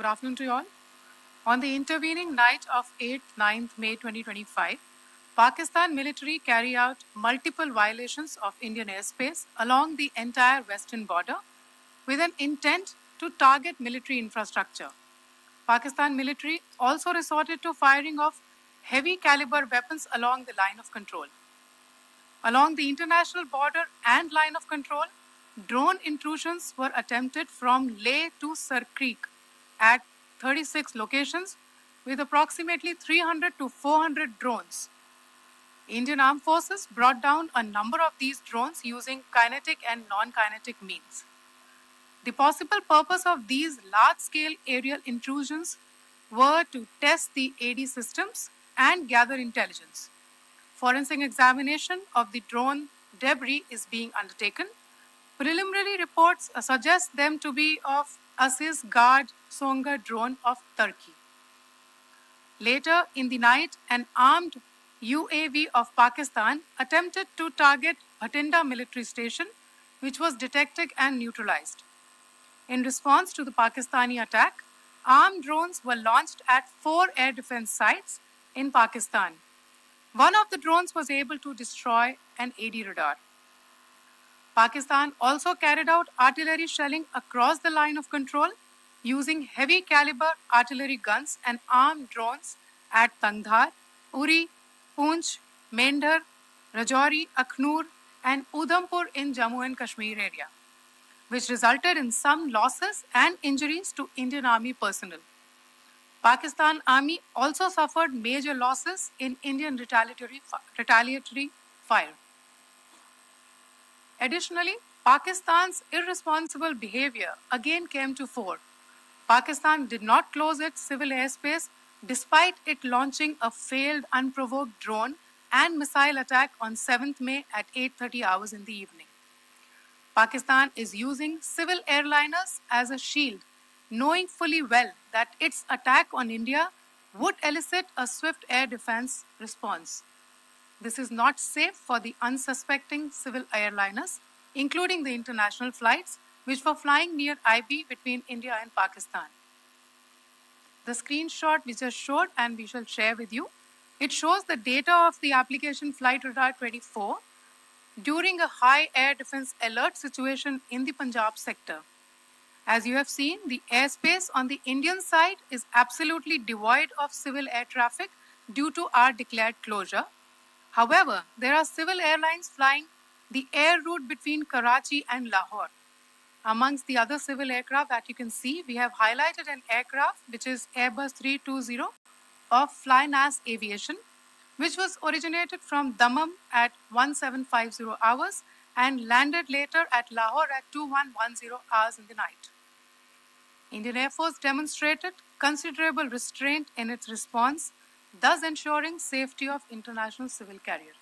afternoon to you all. On the intervening night of 8th-9th May 2025, Pakistan military carried out multiple violations of Indian airspace along the entire western border with an intent to target military infrastructure. Pakistan military also resorted to firing of heavy caliber weapons along the line of control. Along the international border and line of control, drone intrusions were attempted from Leh to Sar Creek at 36 locations with approximately 300 to 400 drones. Indian Armed Forces brought down a number of these drones using kinetic and non-kinetic means. The possible purpose of these large-scale aerial intrusions were to test the AD systems and gather intelligence. Forensic examination of the drone debris is being undertaken. Preliminary reports suggest them to be of Aziz Guard Songa drone of Turkey. Later in the night, an armed UAV of Pakistan attempted to target Bhatinda military station, which was detected and neutralized. In response to the Pakistani attack, armed drones were launched at 4 air defense sites in Pakistan. One of the drones was able to destroy an AD radar. Pakistan also carried out artillery shelling across the line of control using heavy caliber artillery guns and armed drones at Tangdhar, Uri, Poonch, Mendhar, Rajouri, Akhnur and Udhampur in Jammu and Kashmir area, which resulted in some losses and injuries to Indian Army personnel. Pakistan Army also suffered major losses in Indian retaliatory fire. Additionally, Pakistan's irresponsible behavior again came to fore. Pakistan did not close its civil airspace despite it launching a failed unprovoked drone and missile attack on 7th May at 8:30 hours in the evening. Pakistan is using civil airliners as a shield, knowing fully well that its attack on India would elicit a swift air defense response. This is not safe for the unsuspecting civil airliners, including the international flights, which were flying near IB between India and Pakistan. The screenshot we just showed and we shall share with you, it shows the data of the application Flight Radar 24 during a high air defense alert situation in the Punjab sector. As you have seen, the airspace on the Indian side is absolutely devoid of civil air traffic due to our declared closure. However, there are civil airlines flying the air route between Karachi and Lahore. Amongst the other civil aircraft that you can see, we have highlighted an aircraft which is Airbus 320 of Flynas Aviation, which was originated from Dammam at 1750 hours and landed later at Lahore at 2110 hours in the night. Indian Air Force demonstrated considerable restraint in its response, thus ensuring safety of international civil carrier.